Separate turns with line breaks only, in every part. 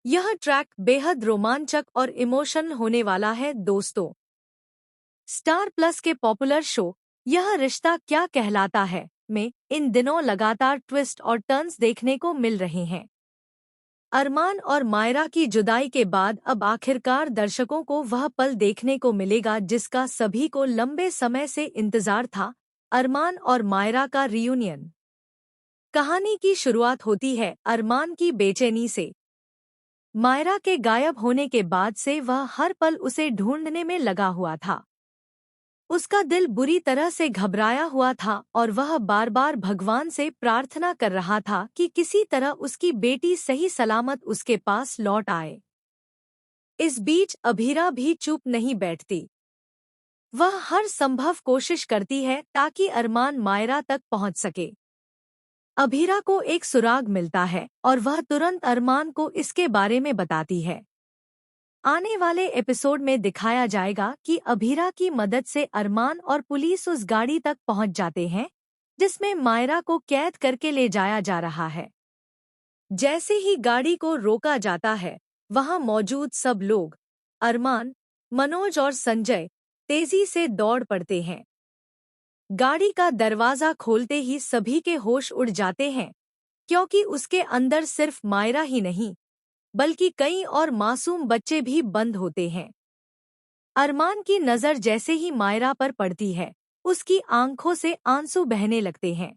यह ट्रैक बेहद रोमांचक और इमोशनल होने वाला है दोस्तों। स्टार प्लस के पॉपुलर शो यह रिश्ता क्या कहलाता है में इन दिनों लगातार ट्विस्ट और टर्न्स देखने को मिल रहे हैं। अरमान और मायरा की जुदाई के बाद अब आखिरकार दर्शकों को वह पल देखने को मिलेगा जिसका सभी को लंबे समय से इंतजार था, अरमान और मायरा का रियूनियन। कहानी की शुरुआत होती है अरमान की बेचैनी से। मायरा के गायब होने के बाद से वह हर पल उसे ढूंढने में लगा हुआ था। उसका दिल बुरी तरह से घबराया हुआ था और वह बार बार भगवान से प्रार्थना कर रहा था कि किसी तरह उसकी बेटी सही सलामत उसके पास लौट आए। इस बीच अभीरा भी चुप नहीं बैठती। वह हर संभव कोशिश करती है ताकि अरमान मायरा तक पहुंच सके। अभीरा को एक सुराग मिलता है और वह तुरंत अरमान को इसके बारे में बताती है। आने वाले एपिसोड में दिखाया जाएगा कि अभीरा की मदद से अरमान और पुलिस उस गाड़ी तक पहुंच जाते हैं जिसमें मायरा को कैद करके ले जाया जा रहा है। जैसे ही गाड़ी को रोका जाता है, वहां मौजूद सब लोग, अरमान, मनोज और संजय, तेजी से दौड़ पड़ते हैं। गाड़ी का दरवाजा खोलते ही सभी के होश उड़ जाते हैं, क्योंकि उसके अंदर सिर्फ मायरा ही नहीं बल्कि कई और मासूम बच्चे भी बंद होते हैं। अरमान की नज़र जैसे ही मायरा पर पड़ती है, उसकी आंखों से आंसू बहने लगते हैं।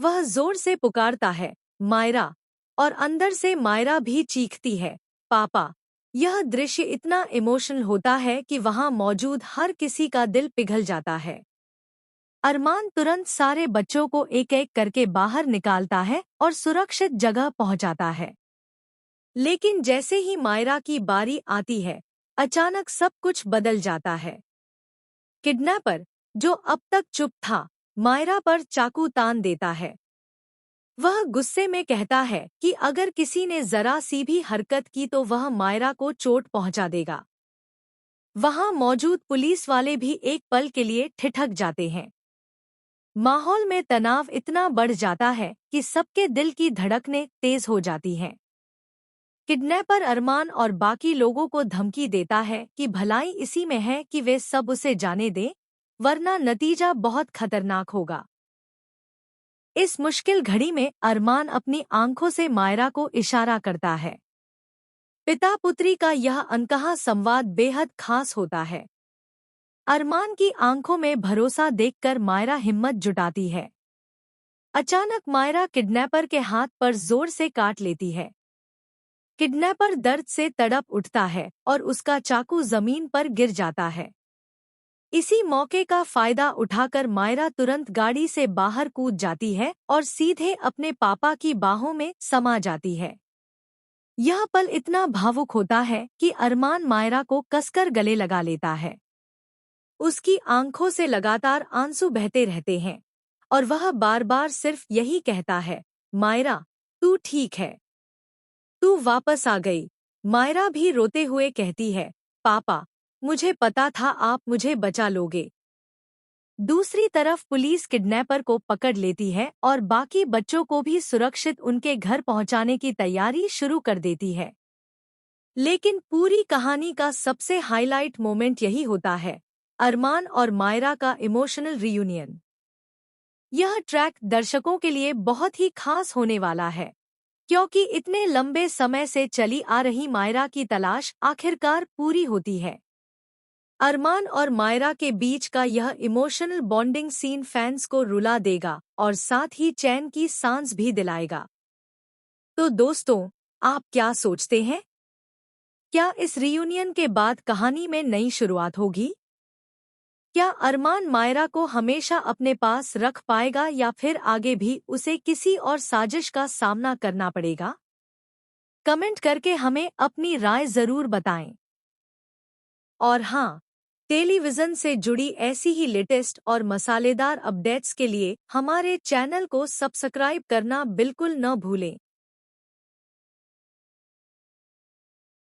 वह जोर से पुकारता है, मायरा, और अंदर से मायरा भी चीखती है, पापा। यह दृश्य इतना इमोशनल होता है कि वहां मौजूद हर किसी का दिल पिघल जाता है। अरमान तुरंत सारे बच्चों को एक एक करके बाहर निकालता है और सुरक्षित जगह पहुंचाता है। लेकिन जैसे ही मायरा की बारी आती है, अचानक सब कुछ बदल जाता है। किडनैपर, जो अब तक चुप था, मायरा पर चाकू तान देता है। वह गुस्से में कहता है कि अगर किसी ने जरा सी भी हरकत की तो वह मायरा को चोट पहुंचा देगा। वहां मौजूद पुलिस वाले भी एक पल के लिए ठिठक जाते हैं। माहौल में तनाव इतना बढ़ जाता है कि सबके दिल की धड़कनें तेज हो जाती हैं। किडनैपर अरमान और बाकी लोगों को धमकी देता है कि भलाई इसी में है कि वे सब उसे जाने दें, वरना नतीजा बहुत खतरनाक होगा। इस मुश्किल घड़ी में अरमान अपनी आंखों से मायरा को इशारा करता है। पिता पुत्री का यह अनकहा संवाद बेहद खास होता है। अरमान की आंखों में भरोसा देखकर मायरा हिम्मत जुटाती है। अचानक मायरा किडनैपर के हाथ पर जोर से काट लेती है। किडनैपर दर्द से तड़प उठता है और उसका चाकू जमीन पर गिर जाता है। इसी मौके का फायदा उठाकर मायरा तुरंत गाड़ी से बाहर कूद जाती है और सीधे अपने पापा की बाहों में समा जाती है। यह पल इतना भावुक होता है कि अरमान मायरा को कसकर गले लगा लेता है। उसकी आंखों से लगातार आंसू बहते रहते हैं और वह बार बार सिर्फ यही कहता है, मायरा, तू ठीक है, तू वापस आ गई। मायरा भी रोते हुए कहती है, पापा, मुझे पता था आप मुझे बचा लोगे। दूसरी तरफ पुलिस किडनैपर को पकड़ लेती है और बाकी बच्चों को भी सुरक्षित उनके घर पहुंचाने की तैयारी शुरू कर देती है। लेकिन पूरी कहानी का सबसे हाईलाइट मोमेंट यही होता है, अरमान और मायरा का इमोशनल रियूनियन। यह ट्रैक दर्शकों के लिए बहुत ही खास होने वाला है, क्योंकि इतने लंबे समय से चली आ रही मायरा की तलाश आखिरकार पूरी होती है। अरमान और मायरा के बीच का यह इमोशनल बॉन्डिंग सीन फैंस को रुला देगा और साथ ही चैन की सांस भी दिलाएगा। तो दोस्तों, आप क्या सोचते हैं? क्या इस रियूनियन के बाद कहानी में नई शुरुआत होगी? क्या अरमान मायरा को हमेशा अपने पास रख पाएगा या फिर आगे भी उसे किसी और साजिश का सामना करना पड़ेगा? कमेंट करके हमें अपनी राय जरूर बताएं। और हाँ, टेलीविजन से जुड़ी ऐसी ही लेटेस्ट और मसालेदार अपडेट्स के लिए हमारे चैनल को सब्सक्राइब करना बिल्कुल न भूलें।